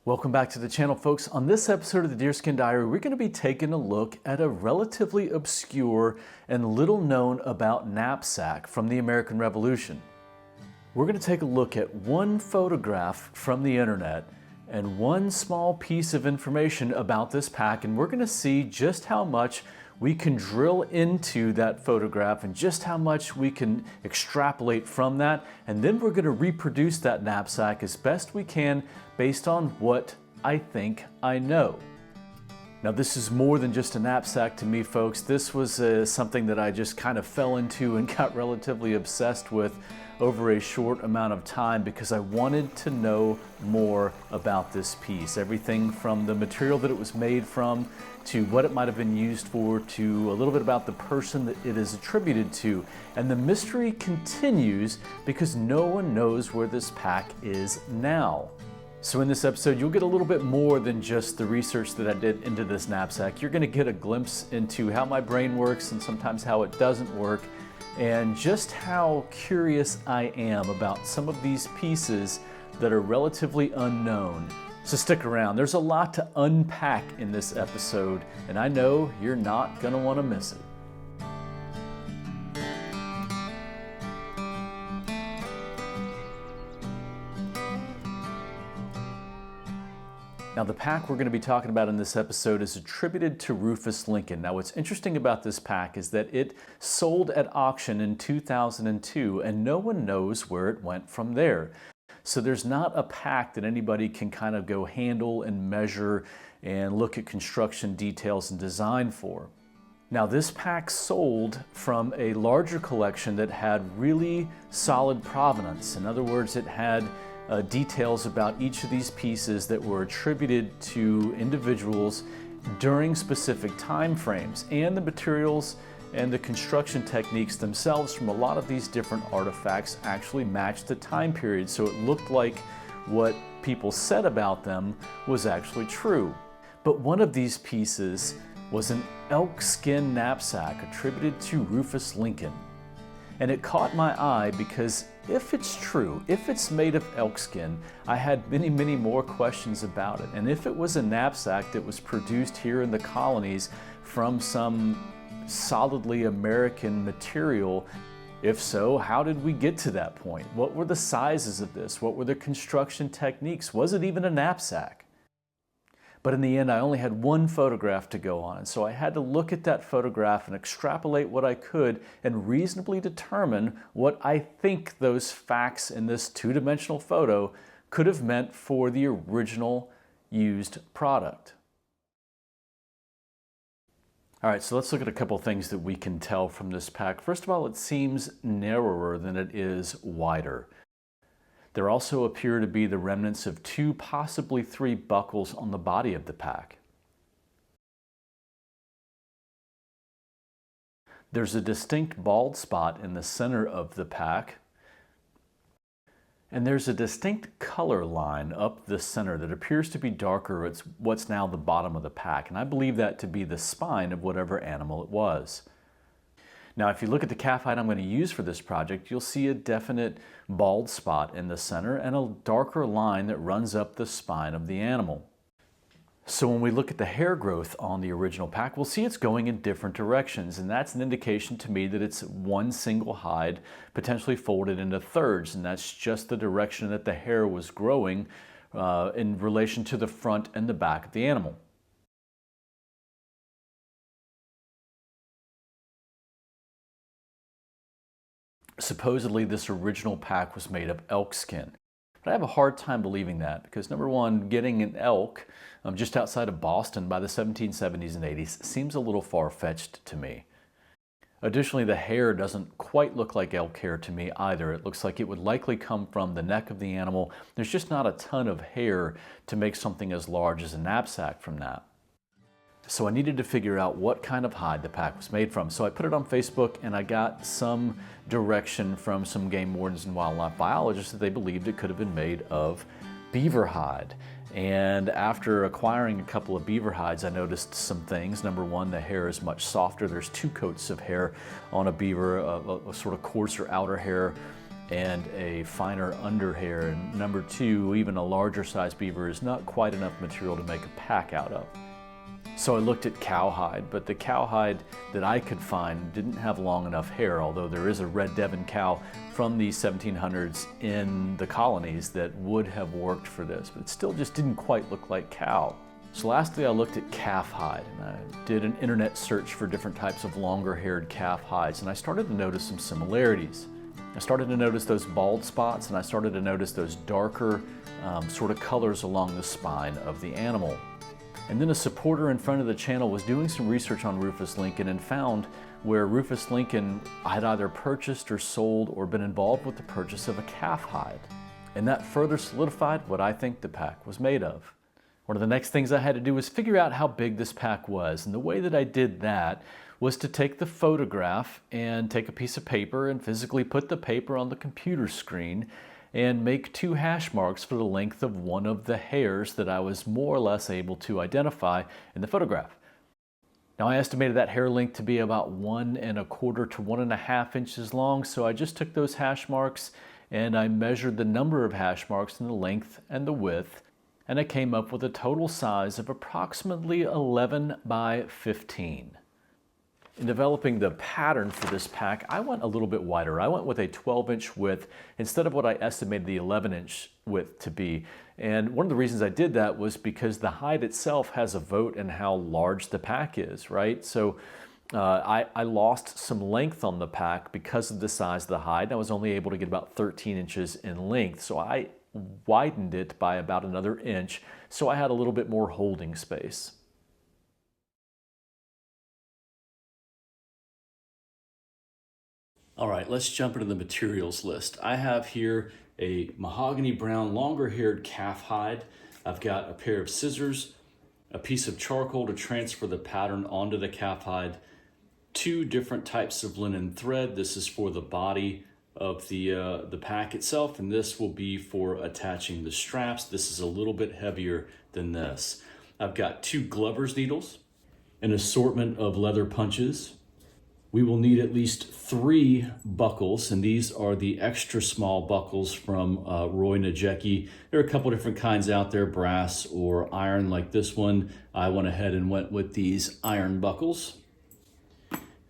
Welcome back to the channel, folks. On this episode of the Deerskin Diary, we're going to be taking a look at a relatively obscure and little known about knapsack from the American Revolution. We're going to take a look at one photograph from the internet and one small piece of information about this pack, and we're going to see just how much we can drill into that photograph and just how much we can extrapolate from that, and then we're going to reproduce that knapsack as best we can based on what I think I know. Now, this is more than just a knapsack to me, folks. This was something that I just kind of fell into and got relatively obsessed with over a short amount of time because I wanted to know more about this piece. Everything from the material that it was made from, to what it might have been used for, to a little bit about the person that it is attributed to. And the mystery continues because no one knows where this pack is now. So in this episode, you'll get a little bit more than just the research that I did into this knapsack. You're going to get a glimpse into how my brain works and sometimes how it doesn't work, and just how curious I am about some of these pieces that are relatively unknown. So stick around. There's a lot to unpack in this episode, and I know you're not going to want to miss it. Now, the pack we're going to be talking about in this episode is attributed to Rufus Lincoln. Now, what's interesting about this pack is that it sold at auction in 2002, and no one knows where it went from there. So there's not a pack that anybody can kind of go handle and measure and look at construction details and design for. Now, this pack sold from a larger collection that had really solid provenance. In other words, it had details about each of these pieces that were attributed to individuals during specific time frames, and the materials and the construction techniques themselves from a lot of these different artifacts actually matched the time period, so it looked like what people said about them was actually true. But one of these pieces was an elk skin knapsack attributed to Rufus Lincoln. And it caught my eye because if it's true, if it's made of elk skin, I had many, many more questions about it. And if it was a knapsack that was produced here in the colonies from some solidly American material, if so, how did we get to that point? What were the sizes of this? What were the construction techniques? Was it even a knapsack? But in the end, I only had one photograph to go on, and so I had to look at that photograph and extrapolate what I could and reasonably determine what I think those facts in this two-dimensional photo could have meant for the original used product. All right, so let's look at a couple things that we can tell from this pack. First of all, it seems narrower than it is wider. There also appear to be the remnants of 2, possibly 3 buckles on the body of the pack. There's a distinct bald spot in the center of the pack, and there's a distinct color line up the center that appears to be darker. It's what's now the bottom of the pack, and I believe that to be the spine of whatever animal it was. Now, if you look at the calf hide I'm going to use for this project, you'll see a definite bald spot in the center and a darker line that runs up the spine of the animal. So when we look at the hair growth on the original pack, we'll see it's going in different directions, and that's an indication to me that it's one single hide potentially folded into thirds, and that's just the direction that the hair was growing in relation to the front and the back of the animal. Supposedly, this original pack was made of elk skin. But I have a hard time believing that because, number one, getting an elk just outside of Boston by the 1770s and 80s seems a little far-fetched to me. Additionally, the hair doesn't quite look like elk hair to me either. It looks like it would likely come from the neck of the animal. There's just not a ton of hair to make something as large as a knapsack from that. So I needed to figure out what kind of hide the pack was made from. So I put it on Facebook, and I got some direction from some game wardens and wildlife biologists that they believed it could have been made of beaver hide. And after acquiring a couple of beaver hides, I noticed some things. Number one, the hair is much softer. There's 2 coats of hair on a beaver, a sort of coarser outer hair and a finer underhair, and number two, even a larger size beaver is not quite enough material to make a pack out of. So I looked at cowhide, but the cowhide that I could find didn't have long enough hair, although there is a red Devon cow from the 1700s in the colonies that would have worked for this, but it still just didn't quite look like cow. So lastly, I looked at calf hide, and I did an internet search for different types of longer haired calf hides, and I started to notice some similarities. I started to notice those bald spots, and I started to notice those darker sort of colors along the spine of the animal. And then a supporter in front of the channel was doing some research on Rufus Lincoln and found where Rufus Lincoln had either purchased or sold or been involved with the purchase of a calf hide. And that further solidified what I think the pack was made of. One of the next things I had to do was figure out how big this pack was. And the way that I did that was to take the photograph and take a piece of paper and physically put the paper on the computer screen and make 2 hash marks for the length of one of the hairs that I was more or less able to identify in the photograph. Now I estimated that hair length to be about 1 1/4 to 1 1/2 inches long, so I just took those hash marks and I measured the number of hash marks in the length and the width, and I came up with a total size of approximately 11 by 15. In developing the pattern for this pack, I went a little bit wider. I went with a 12-inch width instead of what I estimated the 11-inch width to be. And one of the reasons I did that was because the hide itself has a vote in how large the pack is, right? So I lost some length on the pack because of the size of the hide. I was only able to get about 13 inches in length, so I widened it by about another inch, so I had a little bit more holding space. All right, let's jump into the materials list. I have here a mahogany brown longer haired calf hide. I've got a pair of scissors, a piece of charcoal to transfer the pattern onto the calf hide, 2 different types of linen thread. This is for the body of the pack itself, and this will be for attaching the straps. This is a little bit heavier than this. I've got 2 glover's needles, an assortment of leather punches. We will need at least 3 buckles, and these are the extra small buckles from Roy Najecki. There are a couple different kinds out there, brass or iron like this one. I went ahead and went with these iron buckles.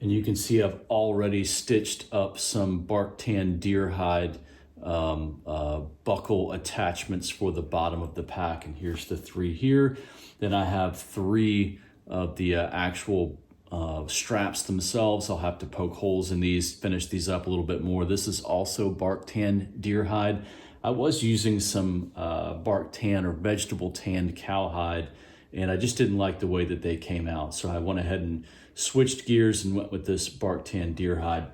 And you can see I've already stitched up some bark tan deer hide buckle attachments for the bottom of the pack, and here's the 3 here. Then I have 3 of the actual straps themselves. I'll have to poke holes in these, finish these up a little bit more. This is also bark tan deer hide. I was using some bark tan or vegetable tanned cowhide, and I just didn't like the way that they came out. So I went ahead and switched gears and went with this bark tan deer hide.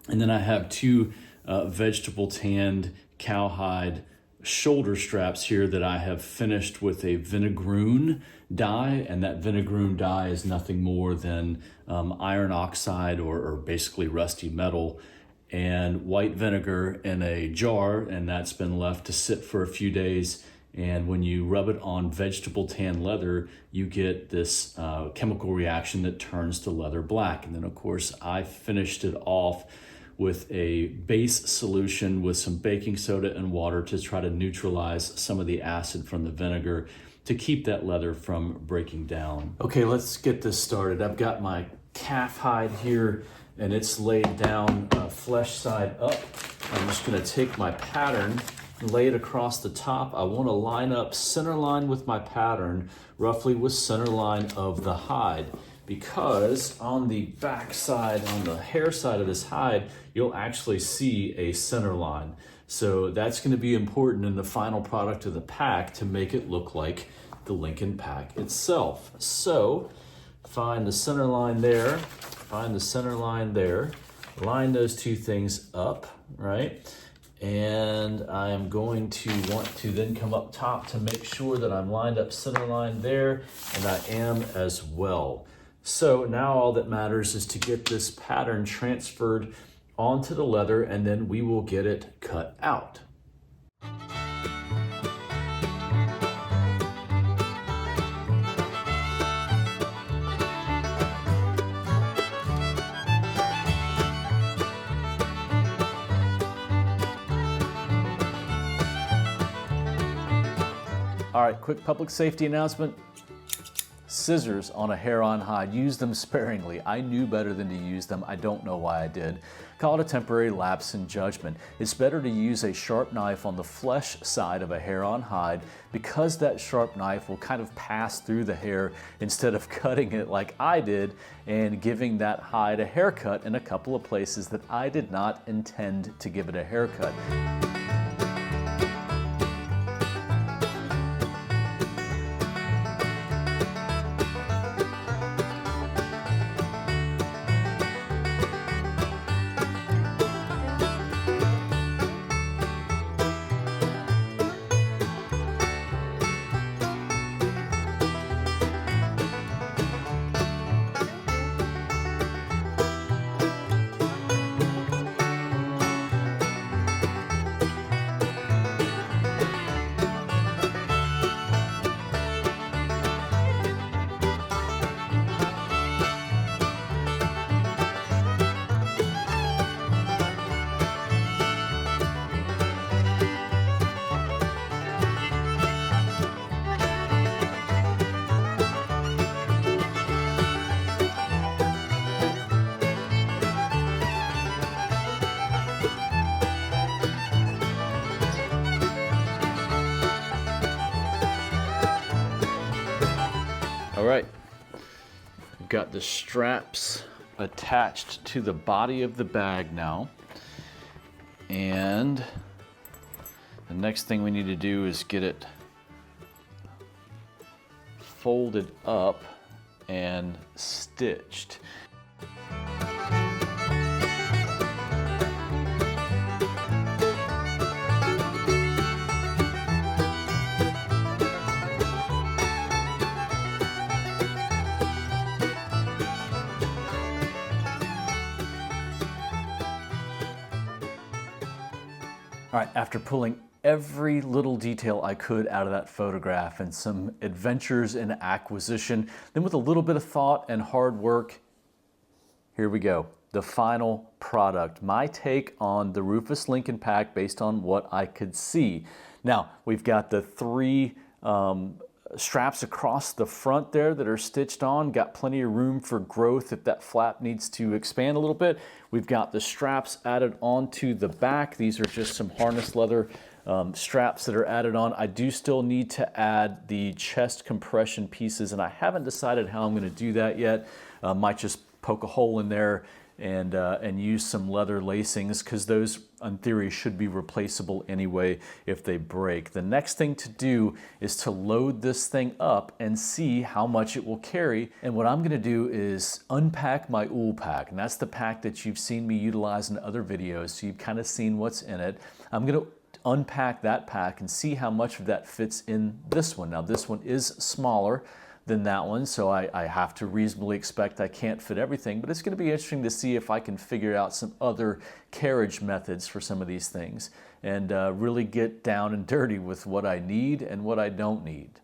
And then I have 2 vegetable tanned cowhide shoulder straps here that I have finished with a vinegaroon dye, and that vinegaroon dye is nothing more than iron oxide or basically rusty metal and white vinegar in a jar, and that's been left to sit for a few days. And when you rub it on vegetable tan leather, you get this chemical reaction that turns the leather black. And then of course I finished it off with a base solution with some baking soda and water to try to neutralize some of the acid from the vinegar to keep that leather from breaking down. Okay, let's get this started. I've got my calf hide here and it's laid down flesh side up. I'm just gonna take my pattern and lay it across the top. I wanna line up center line with my pattern, roughly with center line of the hide, because on the back side, on the hair side of this hide, you'll actually see a center line. So that's going to be important in the final product of the pack to make it look like the Lincoln pack itself. So find the center line there, find the center line there, line those 2 things up, right? And I am going to want to then come up top to make sure that I'm lined up center line there, and I am as well. So now all that matters is to get this pattern transferred onto the leather, and then we will get it cut out. All right, quick public safety announcement. Scissors on a hair-on hide, use them sparingly. I knew better than to use them. I don't know why I did. Call it a temporary lapse in judgment. It's better to use a sharp knife on the flesh side of a hair-on hide because that sharp knife will kind of pass through the hair instead of cutting it like I did and giving that hide a haircut in a couple of places that I did not intend to give it a haircut. All right, we've got the straps attached to the body of the bag now. And the next thing we need to do is get it folded up and stitched. All right, after pulling every little detail I could out of that photograph and some adventures in acquisition, then with a little bit of thought and hard work, here we go. The final product, my take on the Rufus Lincoln pack based on what I could see. Now, we've got the three straps across the front there that are stitched on, got plenty of room for growth if that flap needs to expand a little bit. We've got the straps added onto the back. These are just some harness leather straps that are added on. I do still need to add the chest compression pieces, and I haven't decided how I'm going to do that yet. Might just poke a hole in there and use some leather lacings, because those in theory should be replaceable anyway if they break. The next thing to do is to load this thing up and see how much it will carry. And what I'm going to do is unpack my Ool pack, and that's the pack that you've seen me utilize in other videos, so you've kind of seen what's in it. I'm going to unpack that pack and see how much of that fits in this one. Now this one is smaller than that one, so I have to reasonably expect I can't fit everything, but it's going to be interesting to see if I can figure out some other carriage methods for some of these things and really get down and dirty with what I need and what I don't need.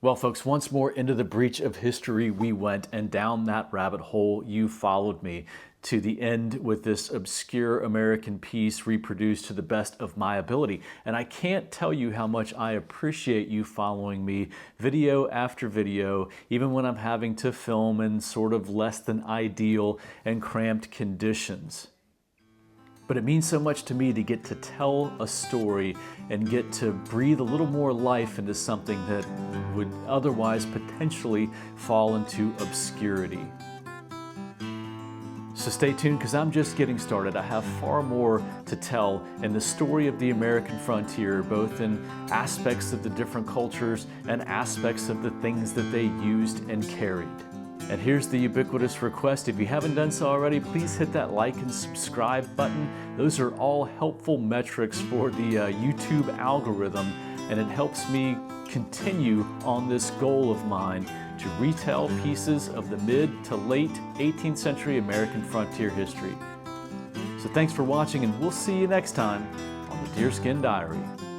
Well, folks, once more into the breach of history we went, and down that rabbit hole you followed me. to the end with this obscure American piece reproduced to the best of my ability. And I can't tell you how much I appreciate you following me video after video, even when I'm having to film in sort of less than ideal and cramped conditions. But it means so much to me to get to tell a story and get to breathe a little more life into something that would otherwise potentially fall into obscurity. So stay tuned, because I'm just getting started. I have far more to tell in the story of the American frontier, both in aspects of the different cultures and aspects of the things that they used and carried. And here's the ubiquitous request. If you haven't done so already, please hit that like and subscribe button. Those are all helpful metrics for the YouTube algorithm, and it helps me continue on this goal of mine to retell pieces of the mid to late 18th century American frontier history. So thanks for watching, and we'll see you next time on the Deerskin Diary.